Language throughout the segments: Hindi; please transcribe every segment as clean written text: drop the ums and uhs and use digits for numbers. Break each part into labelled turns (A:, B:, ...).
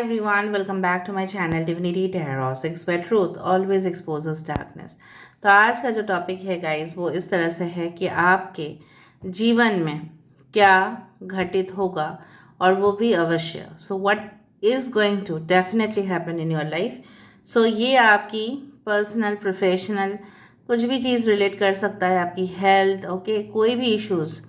A: everyone, welcome back to my channel Divinity Tarot 6 where truth always exposes darkness। तो आज का जो टॉपिक है गाइस वो इस तरह से है कि आपके जीवन में क्या घटित होगा और वो भी अवश्य। So what is going to definitely happen in your life. So ये आपकी पर्सनल प्रोफेशनल कुछ भी चीज़ रिलेट कर सकता है, आपकी हेल्थ, ओके, कोई भी इश्यूज़।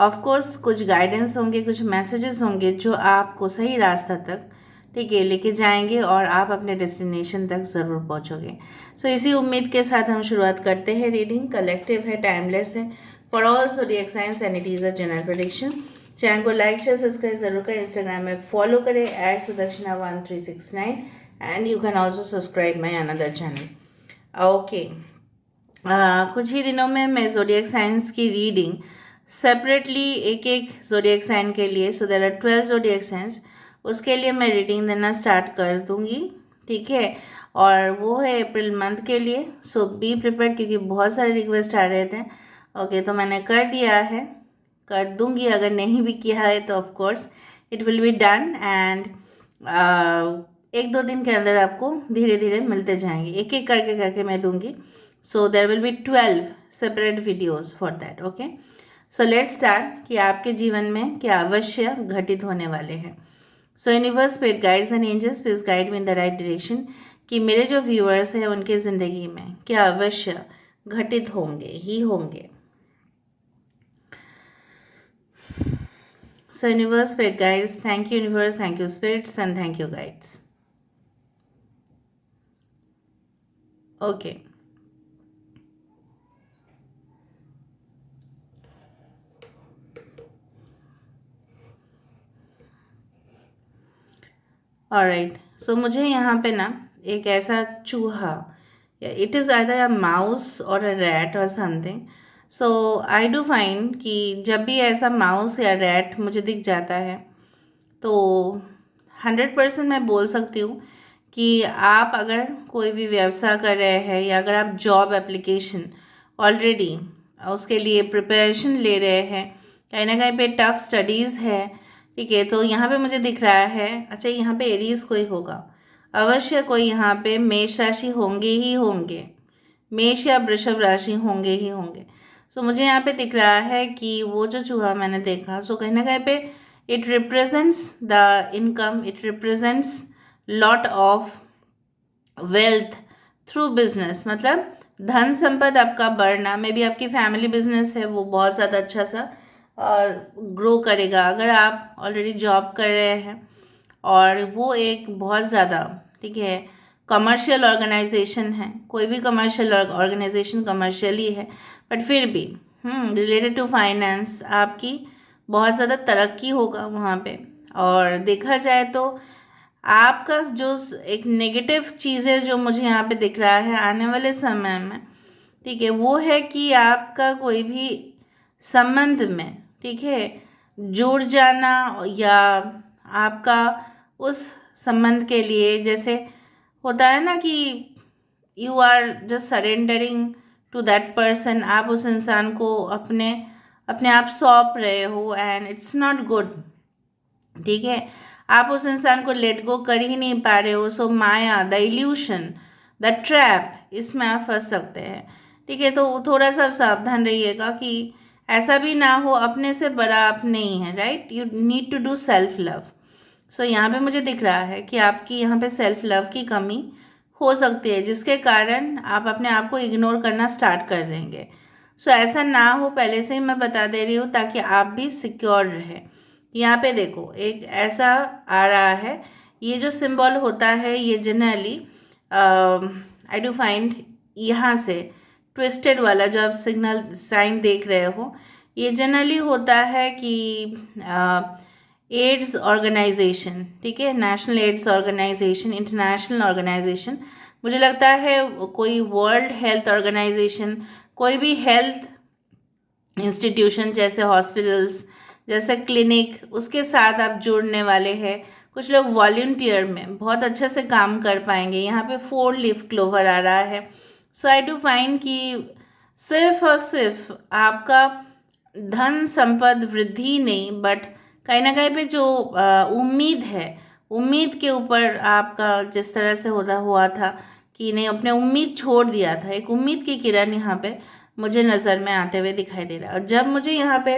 A: ऑफ कोर्स कुछ गाइडेंस होंगे, कुछ मैसेजेस होंगे जो आपको सही रास्ता तक, ठीक है, लेके जाएंगे और आप अपने डेस्टिनेशन तक ज़रूर पहुंचोगे। सो इसी उम्मीद के साथ हम शुरुआत करते हैं। रीडिंग कलेक्टिव है, टाइमलेस है, for all zodiac science and it is a general prediction. Channel को लाइक शेयर सब्सक्राइब जरूर करें, इंस्टाग्राम में फॉलो करें @sudakshinah1369 and you can also subscribe my another channel. Okay, कुछ ही दिनों में मैं ज़ोडिएक साइंस की रीडिंग सेपरेटली एक एक ज़ोडिएक साइन के लिए, so there are 12 zodiac science, उसके लिए मैं रीडिंग देना स्टार्ट कर दूंगी, ठीक है। और वो है अप्रैल मंथ के लिए। सो बी प्रिपेयर्ड, क्योंकि बहुत सारे रिक्वेस्ट आ रहे थे। ओके, तो मैंने कर दिया है, कर दूंगी। अगर नहीं भी किया है तो of course it will be done and एक दो दिन के अंदर आपको धीरे धीरे मिलते जाएंगे, एक एक करके मैं दूंगी। So there will be 12 separate videos for that. Okay, so let's start कि आपके जीवन में क्या अवश्य घटित होने वाले हैं। So universe, spirit guides and angels, please guide me in the right direction कि मेरे जो व्यूअर्स हैं उनके ज़िंदगी में क्या अवश्य घटित होंगे ही होंगे। So universe, spirit guides, thank you universe, thank you spirits and thank you guides. Okay, alright. So मुझे यहाँ पे ना एक ऐसा चूहा, या it is either a mouse or a rat or something. So I do find कि जब भी ऐसा माउस या रैट मुझे दिख जाता है तो 100% मैं बोल सकती हूँ कि आप अगर कोई भी व्यवसाय कर रहे हैं या अगर आप जॉब एप्लीकेशन ऑलरेडी उसके लिए प्रिपरेशन ले रहे हैं, कहीं ना कहीं पे टफ स्टडीज़ है, ठीक है, तो यहाँ पे मुझे दिख रहा है, अच्छा यहाँ पे एरीज कोई होगा, अवश्य कोई यहाँ पे मेष राशि होंगे ही होंगे, मेष या वृषभ राशि होंगे ही होंगे। सो मुझे यहाँ पे दिख रहा है कि वो जो चूहा मैंने देखा, सो कहीं ना कहीं पे it represents the income, it represents lot of wealth through business, मतलब धन संपद आपका बढ़ना। मे बी आपकी फैमिली बिजनेस है वो बहुत ज़्यादा अच्छा सा ग्रो करेगा। अगर आप ऑलरेडी जॉब कर रहे हैं और वो एक बहुत ज़्यादा, ठीक है, कमर्शियल ऑर्गेनाइजेशन है, कोई भी कमर्शियल ऑर्गेनाइजेशन कमर्शियल ही है, बट फिर भी रिलेटेड टू फाइनेंस आपकी बहुत ज़्यादा तरक्की होगा वहाँ पे। और देखा जाए तो आपका जो एक नेगेटिव चीज़ें जो मुझे यहाँ पे दिख रहा है आने वाले समय में, ठीक है, वो है कि आपका कोई भी संबंध में, ठीक है, जुड़ जाना, या आपका उस संबंध के लिए, जैसे होता है ना कि you are just surrendering to that person, आप उस इंसान को अपने अपने आप सौंप रहे हो एंड इट्स नॉट गुड, ठीक है, आप उस इंसान को लेट गो कर ही नहीं पा रहे हो। सो माया, द इल्यूशन, द ट्रैप, इसमें आप फंस सकते हैं, ठीक है। तो थोड़ा सा सावधान रहिएगा कि ऐसा भी ना हो, अपने से बड़ा आप नहीं है, right. You need to do self love. So यहाँ पे मुझे दिख रहा है कि आपकी यहाँ पे सेल्फ लव की कमी हो सकती है, जिसके कारण आप अपने आप को इग्नोर करना स्टार्ट कर देंगे। सो ऐसा ना हो, पहले से ही मैं बता दे रही हूँ, ताकि आप भी सिक्योर रहे। यहाँ पे देखो एक ऐसा आ रहा है, ये जो सिंबल होता है ये जनरली आई डू फाइंड यहाँ से ट्विस्टेड वाला जो आप सिग्नल साइन देख रहे हो, ये जनरली होता है कि एड्स ऑर्गेनाइजेशन, ठीक है, national AIDS organization, international organization, मुझे लगता है कोई वर्ल्ड हेल्थ ऑर्गेनाइजेशन, कोई भी हेल्थ इंस्टीट्यूशन जैसे हॉस्पिटल्स, जैसे क्लिनिक, उसके साथ आप जुड़ने वाले हैं। कुछ लोग वॉल्टियर में बहुत अच्छे से काम कर पाएंगे। यहाँ पे 4 लीफ क्लोवर आ रहा है। सो आई डू फाइंड कि सिर्फ और सिर्फ आपका धन संपद वृद्धि नहीं, बट कहीं ना कहीं पे जो उम्मीद है उम्मीद के ऊपर आपका जिस तरह से होता हुआ था कि नहीं, अपने उम्मीद छोड़ दिया था, एक उम्मीद की किरण यहाँ पे मुझे नज़र में आते हुए दिखाई दे रहा है। और जब मुझे यहाँ पे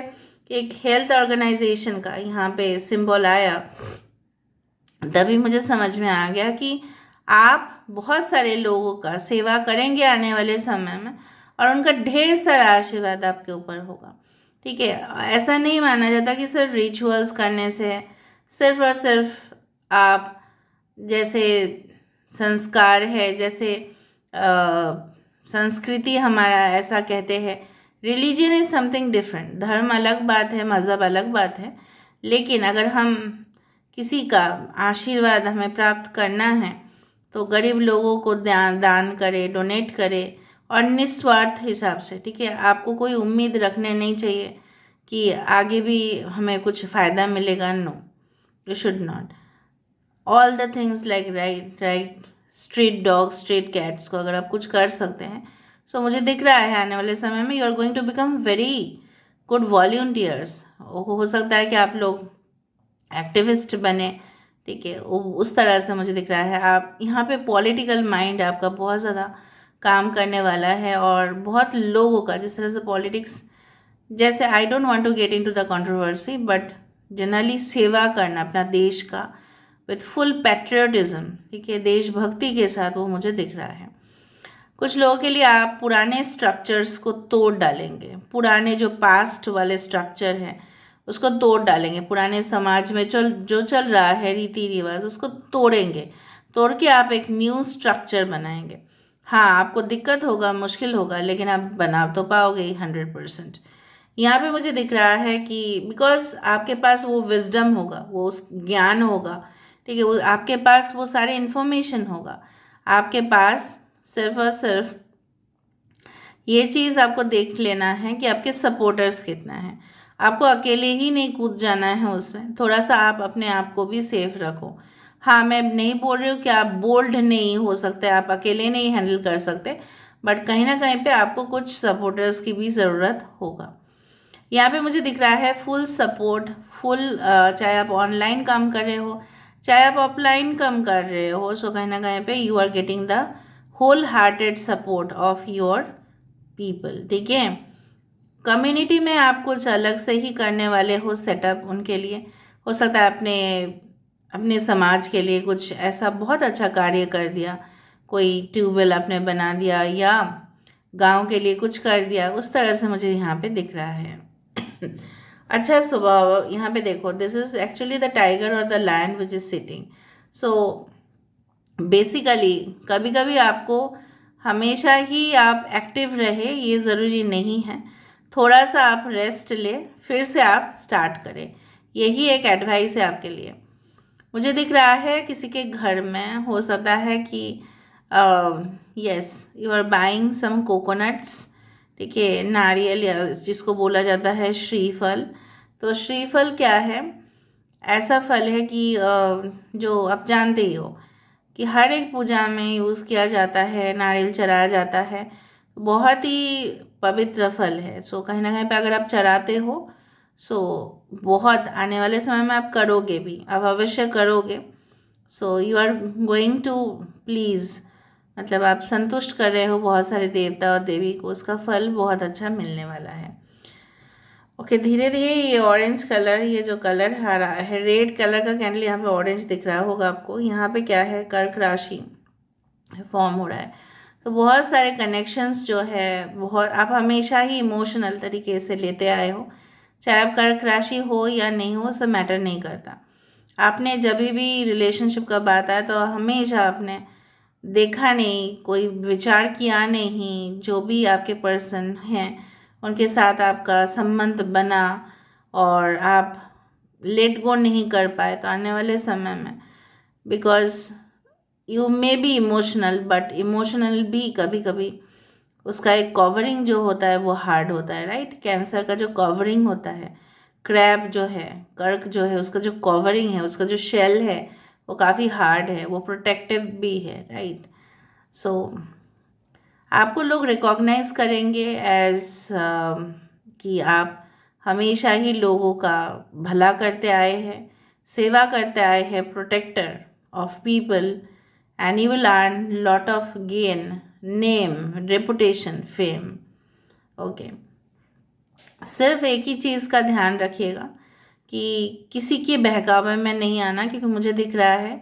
A: एक हेल्थ ऑर्गेनाइजेशन का यहाँ पे सिंबल आया, तभी मुझे समझ में आ गया कि आप बहुत सारे लोगों का सेवा करेंगे आने वाले समय में, और उनका ढेर सारा आशीर्वाद आपके ऊपर होगा। ठीक है, ऐसा नहीं माना जाता कि सिर्फ रिचुअल्स करने से, सिर्फ और सिर्फ आप जैसे संस्कार है, जैसे संस्कृति हमारा ऐसा कहते हैं, रिलीजन इज़ समथिंग डिफरेंट, धर्म अलग बात है, मज़हब अलग बात है, लेकिन अगर हम किसी का आशीर्वाद हमें प्राप्त करना है तो गरीब लोगों को दान करे, डोनेट करे, और निस्वार्थ हिसाब से। ठीक है, आपको कोई उम्मीद रखने नहीं चाहिए कि आगे भी हमें कुछ फ़ायदा मिलेगा। No, you should not. All the things like right street dogs, street cats को अगर आप कुछ कर सकते हैं, सो मुझे दिख रहा है आने वाले समय में you are going to become very good volunteers. हो सकता है कि आप लोग एक्टिविस्ट बने। ठीक है, उस तरह से मुझे दिख रहा है। आप यहाँ पे पॉलिटिकल माइंड आपका बहुत ज़्यादा काम करने वाला है, और बहुत लोगों का जिस तरह से पॉलिटिक्स, जैसे I don't want to get into the controversy, but generally सेवा करना अपना देश का विथ फुल पैट्रियोटिज्म, ठीक है, देशभक्ति के साथ, वो मुझे दिख रहा है। कुछ लोगों के लिए आप पुराने स्ट्रक्चर्स को तोड़ डालेंगे, पुराने जो पास्ट वाले स्ट्रक्चर हैं उसको तोड़ डालेंगे, पुराने समाज में जो चल रहा है रीति रिवाज उसको तोड़ेंगे, तोड़ के आप एक न्यू स्ट्रक्चर बनाएंगे। हाँ, आपको दिक्कत होगा, मुश्किल होगा, लेकिन आप बना तो पाओगे ही 100%। यहाँ पे मुझे दिख रहा है कि बिकॉज आपके पास वो विजडम होगा, वो उस ज्ञान होगा। ठीक है, वो आपके पास वो सारे इन्फॉर्मेशन होगा। आपके पास सिर्फ और सिर्फ ये चीज़ आपको देख लेना है कि आपके सपोर्टर्स कितना हैं। आपको अकेले ही नहीं कूद जाना है उसमें, थोड़ा सा आप अपने आप को भी सेफ रखो। हाँ, मैं नहीं बोल रही हूँ कि आप बोल्ड नहीं हो सकते, आप अकेले नहीं हैंडल कर सकते, बट कहीं ना कहीं पे आपको कुछ सपोर्टर्स की भी ज़रूरत होगा। यहाँ पे मुझे दिख रहा है फुल सपोर्ट, फुल, चाहे आप ऑनलाइन काम कर रहे हो, चाहे आप ऑफलाइन काम कर रहे हो, सो कहीं ना कहीं पे you are getting the wholehearted support of your people. ठीक है, कम्युनिटी में आप कुछ अलग से ही करने वाले हो सेटअप, उनके लिए हो सकता है अपने अपने समाज के लिए कुछ ऐसा बहुत अच्छा कार्य कर दिया, कोई ट्यूबवेल आपने बना दिया या गांव के लिए कुछ कर दिया, उस तरह से मुझे यहाँ पे दिख रहा है। अच्छा स्वभाव यहाँ पे देखो, this is actually the tiger or the lion which is sitting. So basically कभी कभी आपको हमेशा ही आप एक्टिव रहे ये ज़रूरी नहीं है, थोड़ा सा आप रेस्ट ले, फिर से आप स्टार्ट करें, यही एक एडवाइस है आपके लिए। मुझे दिख रहा है किसी के घर में हो सकता है कि yes you are buying some coconuts. ठीक है, नारियल या जिसको बोला जाता है श्रीफल। तो श्रीफल क्या है, ऐसा फल है कि जो आप जानते ही हो कि हर एक पूजा में यूज़ किया जाता है, नारियल चढ़ाया जाता है, बहुत ही पवित्र फल है। सो कहीं ना कहीं पे अगर आप चढ़ाते हो, सो बहुत आने वाले समय में आप करोगे भी, आप अवश्य करोगे। So you are going to please, मतलब आप संतुष्ट कर रहे हो बहुत सारे देवता और देवी को, उसका फल बहुत अच्छा मिलने वाला है। ओके, धीरे धीरे ये ऑरेंज कलर, ये जो कलर आ रहा है, रेड कलर का कैंडल यहाँ पे ऑरेंज दिख रहा होगा आपको। यहाँ पे क्या है, कर्क राशि फॉर्म हो रहा है। तो बहुत सारे कनेक्शंस जो है, बहुत आप हमेशा ही इमोशनल तरीके से लेते आए हो, चाहे आप कर्क राशि हो या नहीं हो, सब मैटर नहीं करता। आपने जब भी रिलेशनशिप का बात आया तो हमेशा आपने देखा नहीं, कोई विचार किया नहीं, जो भी आपके पर्सन हैं उनके साथ आपका संबंध बना और आप लेट गो नहीं कर पाए, तो आने वाले समय में because you may be emotional, but emotional भी कभी कभी उसका एक कवरिंग जो होता है वो हार्ड होता है, राइट। कैंसर का जो कवरिंग होता है, क्रैब जो है, कर्क जो है, उसका जो कवरिंग है, उसका जो शेल है वो काफ़ी हार्ड है, वो प्रोटेक्टिव भी है, राइट। सो आपको लोग रिकॉग्नाइज करेंगे एज कि आप हमेशा ही लोगों का भला करते आए हैं, सेवा करते आए हैं, protector of people, and you will earn lot of gain, name, reputation, fame. Okay, सिर्फ एक ही चीज़ का ध्यान रखिएगा कि किसी के बहकावे में नहीं आना, क्योंकि मुझे दिख रहा है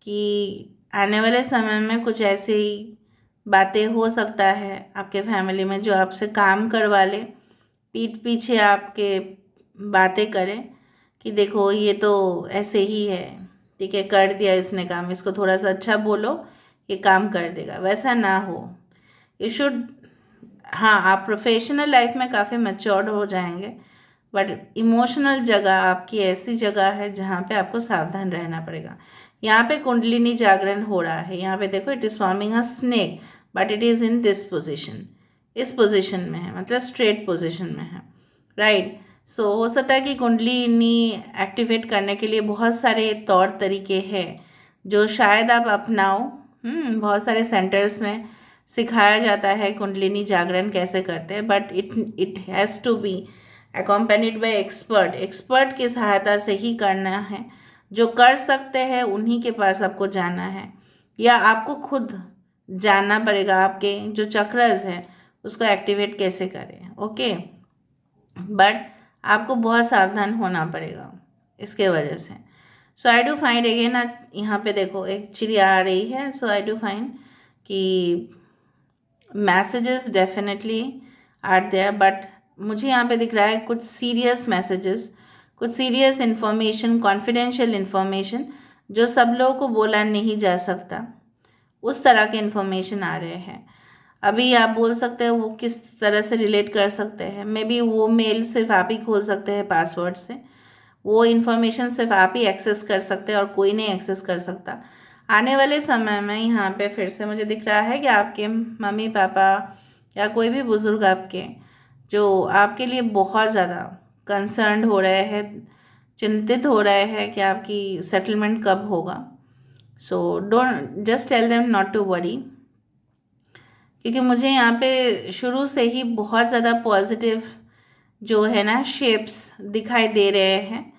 A: कि आने वाले समय में कुछ ऐसी बातें हो सकता है आपके फैमिली में जो आपसे काम करवा ले, पीठ पीछे आपके बातें करें कि देखो ये तो ऐसे ही है, ठीक है, कर दिया इसने काम, इसको थोड़ा सा अच्छा बोलो, ये काम कर देगा। वैसा ना हो, यू शुड, हाँ आप प्रोफेशनल लाइफ में काफ़ी मैच्योर्ड हो जाएंगे, बट इमोशनल जगह आपकी ऐसी जगह है जहाँ पे आपको सावधान रहना पड़ेगा। यहाँ पे कुंडलिनी जागरण हो रहा है, यहाँ पे देखो it is forming a snake, but it is in this position, इस पोजिशन में है, मतलब स्ट्रेट पोजिशन में है, राइट। सो हो सकता है कि कुंडलिनी एक्टिवेट करने के लिए बहुत सारे तौर तरीके हैं जो शायद आप अपनाओ। बहुत सारे सेंटर्स में सिखाया जाता है कुंडलिनी जागरण कैसे करते हैं, but it has to be accompanied by expert, expert की सहायता से ही करना है। जो कर सकते हैं उन्हीं के पास आपको जाना है, या आपको खुद जानना पड़ेगा आपके जो चक्रस हैं उसको एक्टिवेट कैसे करें। ओके, बट आपको बहुत सावधान होना पड़ेगा इसके वजह से। So I do find again, यहाँ पे देखो एक चिड़िया आ रही है, सो आई डू फाइंड कि messages definitely are there, but मुझे यहाँ पे दिख रहा है कुछ सीरियस मैसेजेस, कुछ सीरियस इन्फॉर्मेशन, कॉन्फिडेंशियल इन्फॉर्मेशन जो सब लोगों को बोला नहीं जा सकता, उस तरह के इन्फॉर्मेशन आ रहे हैं। अभी आप बोल सकते हो वो किस तरह से रिलेट कर सकते हैं, मे बी वो मेल सिर्फ आप ही खोल सकते हैं पासवर्ड से, वो इन्फॉर्मेशन सिर्फ आप ही एक्सेस कर सकते हैं और कोई नहीं एक्सेस कर सकता। आने वाले समय में यहाँ पे फिर से मुझे दिख रहा है कि आपके मम्मी पापा या कोई भी बुज़ुर्ग आपके जो आपके लिए बहुत ज़्यादा कंसर्न्ड हो रहे हैं, चिंतित हो रहे हैं कि आपकी सेटलमेंट कब होगा। So don't, just tell them not to worry, क्योंकि मुझे यहाँ पे शुरू से ही बहुत ज़्यादा पॉजिटिव जो है ना शेप्स दिखाई दे रहे हैं,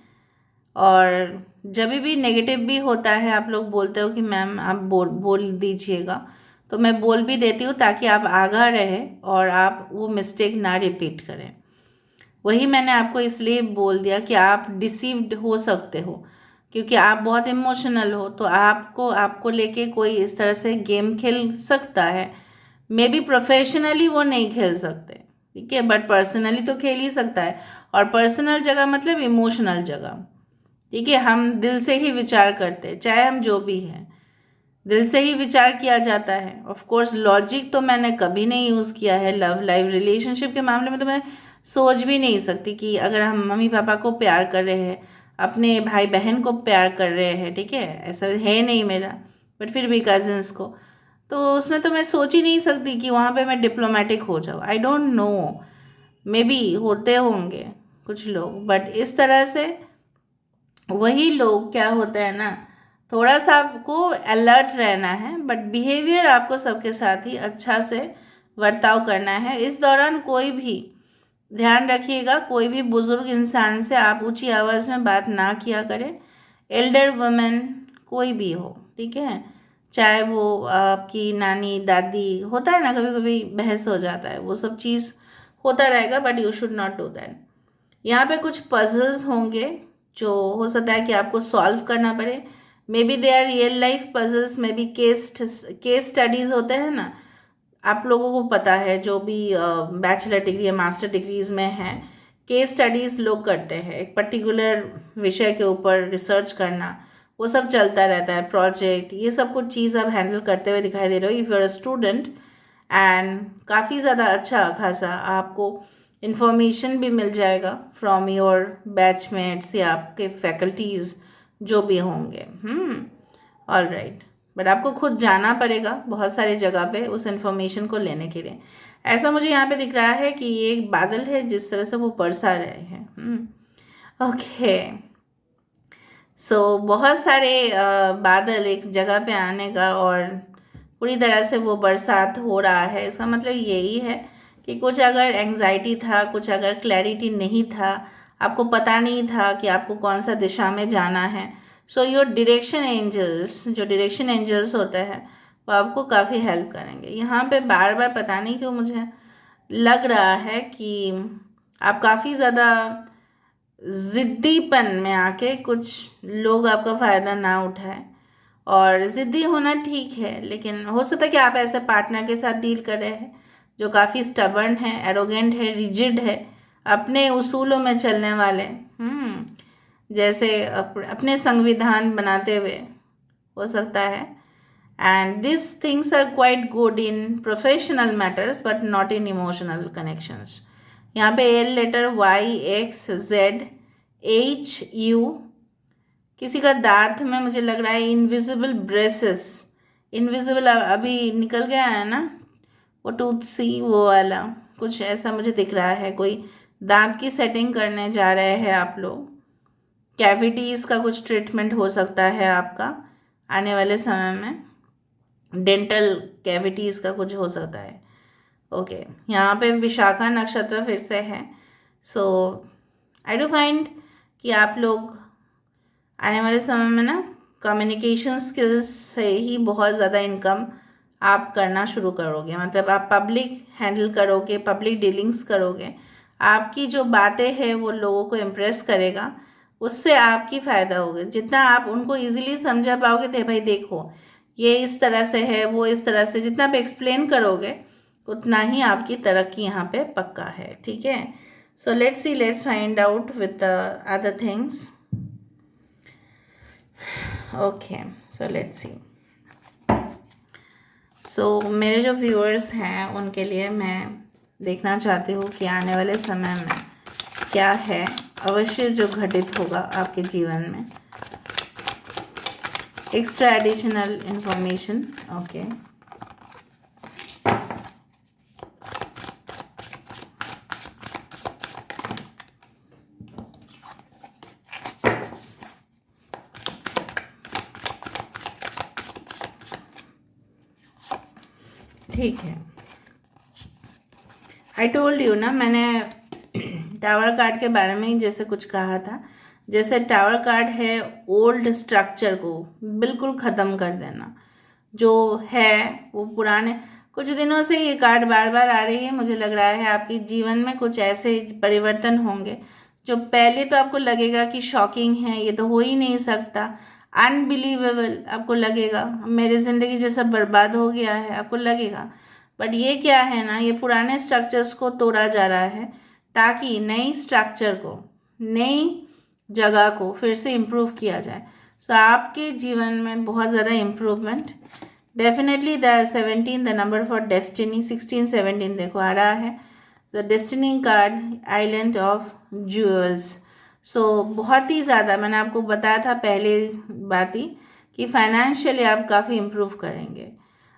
A: और जब भी नेगेटिव भी होता है आप लोग बोलते हो कि मैम आप बोल दीजिएगा, तो मैं बोल भी देती हूँ ताकि आप आगाह रहे और आप वो मिस्टेक ना रिपीट करें। वही मैंने आपको इसलिए बोल दिया कि आप डिसीव्ड हो सकते हो, क्योंकि आप बहुत इमोशनल हो, तो आपको लेके कोई इस तरह से गेम खेल सकता है। मे बी प्रोफेशनली वो नहीं खेल सकते, ठीक है, बट पर्सनली तो खेल ही सकता है। और पर्सनल जगह मतलब इमोशनल जगह, ठीक है, हम दिल से ही विचार करते हैं, चाहे हम जो भी हैं दिल से ही विचार किया जाता है। ऑफ कोर्स लॉजिक तो मैंने कभी नहीं यूज़ किया है लव लाइफ रिलेशनशिप के मामले में, तो मैं सोच भी नहीं सकती कि अगर हम मम्मी पापा को प्यार कर रहे हैं, अपने भाई बहन को प्यार कर रहे हैं, ठीक है, ऐसा है नहीं मेरा, बट फिर भी कज़न्स को, तो उसमें तो मैं सोच ही नहीं सकती कि वहाँ पे मैं डिप्लोमेटिक हो जाऊँ। I don't know, may be होते होंगे कुछ लोग, बट इस तरह से वही लोग क्या होते हैं ना, थोड़ा सा आपको अलर्ट रहना है, बट बिहेवियर आपको सबके साथ ही अच्छा से बर्ताव करना है। इस दौरान कोई भी ध्यान रखिएगा, कोई भी बुज़ुर्ग इंसान से आप ऊंची आवाज़ में बात ना किया करें, एल्डर वुमेन कोई भी हो, ठीक है, चाहे वो आपकी नानी दादी, होता है ना कभी कभी बहस हो जाता है, वो सब चीज़ होता रहेगा, but you should not do that. यहाँ पे कुछ पजल्स होंगे जो हो सकता है कि आपको सॉल्व करना पड़े, maybe they are real life puzzles, maybe case studies होते हैं ना, आप लोगों को पता है जो भी बैचलर डिग्री या मास्टर डिग्रीज में है, केस स्टडीज़ लोग करते हैं, एक पर्टिकुलर विषय के ऊपर रिसर्च करना, वो सब चलता रहता है, प्रोजेक्ट, ये सब कुछ चीज़ आप हैंडल करते हुए दिखाई दे रहे हो if you are a student, and काफ़ी ज़्यादा अच्छा खासा आपको इन्फॉर्मेशन भी मिल जाएगा फ्रॉम योर बैचमेट्स या आपके फैकल्टीज़ जो भी होंगे। ऑल राइट, बट आपको खुद जाना पड़ेगा बहुत सारी जगह पे उस इन्फॉर्मेशन को लेने के लिए। ऐसा मुझे यहाँ पे दिख रहा है कि ये एक बादल है जिस तरह से वो बरसा रहे हैं। ओके, सो बहुत सारे बादल एक जगह पे आने का और पूरी तरह से वो बरसात हो रहा है, इसका मतलब यही है कि कुछ अगर एंग्जाइटी था, कुछ अगर क्लैरिटी नहीं था आपको पता नहीं था कि आपको कौन सा दिशा में जाना है। सो योर डायरेक्शन एंजल्स, जो डायरेक्शन एंजल्स होते हैं वो आपको काफ़ी हेल्प करेंगे। यहाँ पे बार बार पता नहीं क्यों मुझे लग रहा है कि आप काफ़ी ज़्यादा ज़िद्दीपन में आके कुछ लोग आपका फ़ायदा ना उठाए। और ज़िद्दी होना ठीक है, लेकिन हो सकता है कि आप ऐसे पार्टनर के साथ डील कर रहे हैं जो काफ़ी स्टबर्न है, एरोगेंट है, रिजिड है, अपने उसूलों में चलने वाले, जैसे अपने संविधान बनाते हुए, हो सकता है। And this things are quite good in professional matters but not in emotional connections. यहाँ पे एल लेटर, YXZHU, किसी का दांत में मुझे लग रहा है इनविजिबल ब्रेसेस, इनविजिबल अभी निकल गया है ना वो टूथ सी, वो वाला कुछ ऐसा मुझे दिख रहा है। कोई दांत की सेटिंग करने जा रहे हैं आप लोग, कैविटीज़ का कुछ ट्रीटमेंट हो सकता है आपका आने वाले समय में, डेंटल कैविटीज़ का कुछ हो सकता है। ओके, यहाँ पे विशाखा नक्षत्र फिर से है। सो आई डू फाइंड कि आप लोग आने वाले समय में ना कम्युनिकेशन स्किल्स से ही बहुत ज़्यादा इनकम आप करना शुरू करोगे। मतलब आप पब्लिक हैंडल करोगे, पब्लिक डीलिंग्स करोगे, आपकी जो बातें हैं वो लोगों को इम्प्रेस करेगा, उससे आपकी फ़ायदा होगा। जितना आप उनको इजीली समझा पाओगे, दे भाई देखो ये इस तरह से है, वो इस तरह से, जितना आप एक्सप्लेन करोगे उतना ही आपकी तरक्की यहाँ पे पक्का है। ठीक है, so let's see, let's find out with the other things. Okay, so let's see. So मेरे जो व्यूअर्स हैं उनके लिए मैं देखना चाहती हूँ कि आने वाले समय में क्या है अवश्य जो घटित होगा आपके जीवन में। Extra additional information. ओके, ठीक है। आई टोल्ड यू ना, मैंने टावर कार्ड के बारे में ही जैसे कुछ कहा था। जैसे टावर कार्ड है, ओल्ड स्ट्रक्चर को बिल्कुल ख़त्म कर देना। जो है वो पुराने, कुछ दिनों से ये कार्ड बार बार आ रही है, मुझे लग रहा है आपके जीवन में कुछ ऐसे परिवर्तन होंगे जो पहले तो आपको लगेगा कि शॉकिंग है, ये तो हो ही नहीं सकता, अनबिलीवेबल आपको लगेगा, मेरी ज़िंदगी जैसा बर्बाद हो गया है आपको लगेगा। बट ये क्या है ना, ये पुराने स्ट्रक्चर्स को तोड़ा जा रहा है ताकि नई स्ट्रक्चर को, नई जगह को फिर से इम्प्रूव किया जाए। सो आपके जीवन में बहुत ज़्यादा improvement definitely. The 17 the number for destiny, 16 17 देखो आ रहा है। The destiny card, island of jewels. So बहुत ही ज़्यादा मैंने आपको बताया था पहले बात ही कि फाइनेंशियली आप काफ़ी इम्प्रूव करेंगे।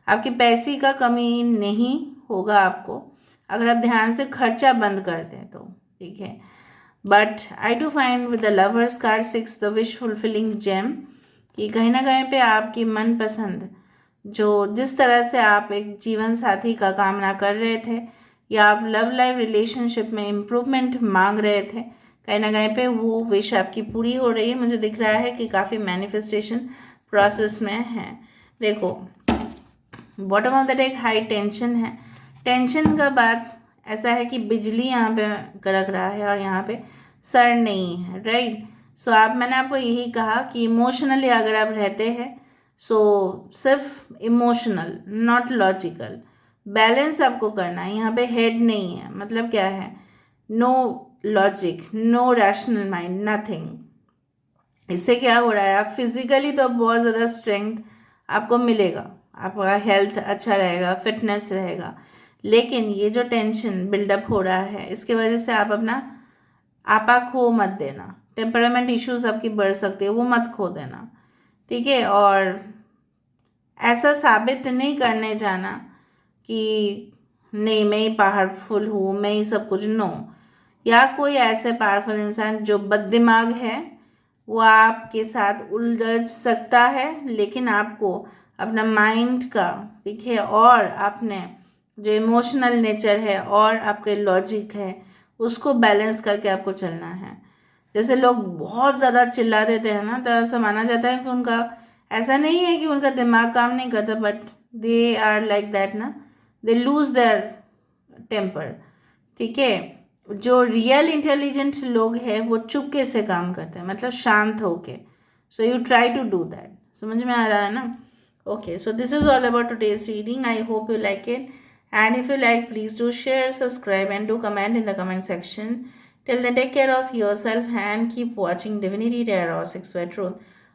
A: आपकी पैसे का कमी नहीं होगा आपको अगर आप ध्यान से खर्चा बंद कर दें तो। ठीक है, but I do find with the lovers card 6 the wish fulfilling gem, कि कहीं ना कहीं पे आपकी मनपसंद, जो जिस तरह से आप एक जीवन साथी का कामना कर रहे थे या आप लव लाइफ रिलेशनशिप में इम्प्रूवमेंट मांग रहे थे, कहीं ना कहीं पे वो विश आपकी पूरी हो रही है। मुझे दिख रहा है कि काफ़ी मैनिफेस्टेशन प्रोसेस में है। देखो bottom of the deck high tension है। टेंशन का बात ऐसा है कि बिजली यहाँ पे कड़क रहा है और यहाँ पे सर नहीं है, राइट। सो मैंने आपको यही कहा कि इमोशनली अगर आप रहते हैं सो सिर्फ इमोशनल, नॉट लॉजिकल बैलेंस आपको करना है। यहाँ पे हेड नहीं है, मतलब क्या है, no logic, no rational mind, nothing. इससे क्या हो रहा है, आप फिजिकली तो बहुत ज़्यादा स्ट्रेंथ आपको मिलेगा, आपका हेल्थ अच्छा रहेगा, फिटनेस रहेगा, लेकिन ये जो टेंशन बिल्डअप हो रहा है इसके वजह से आप अपना आपा खो मत देना। टेम्परामेंट इश्यूज आपकी बढ़ सकती है, वो मत खो देना। ठीक है, और ऐसा साबित नहीं करने जाना कि नहीं मैं ही पावरफुल हूँ, मैं ही सब कुछ, नो। या कोई ऐसे पावरफुल इंसान जो बददिमाग है वो आपके साथ उलझ सकता है, लेकिन आपको अपना माइंड का, ठीक है, और अपने जो इमोशनल नेचर है और आपके लॉजिक है उसको बैलेंस करके आपको चलना है। जैसे लोग बहुत ज़्यादा चिल्ला देते हैं ना, तो ऐसा माना जाता है कि उनका, ऐसा नहीं है कि उनका दिमाग काम नहीं करता, but they are like that ना, दे लूज देयर टेम्पर। ठीक है, जो रियल इंटेलिजेंट लोग हैं वो चुपके से काम करते हैं, मतलब शांत होके। So you try to do that. समझ में आ रहा है ना? Okay, so this is all about today's reading. I hope you like it. And if you like, please do share, subscribe, and do comment in the comment section. Till then, take care of yourself and keep watching Divinity Terror or Six Way Truth.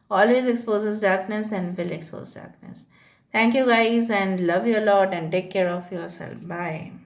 A: Always exposes darkness and will expose darkness. Thank you guys and love you a lot and take care of yourself. Bye.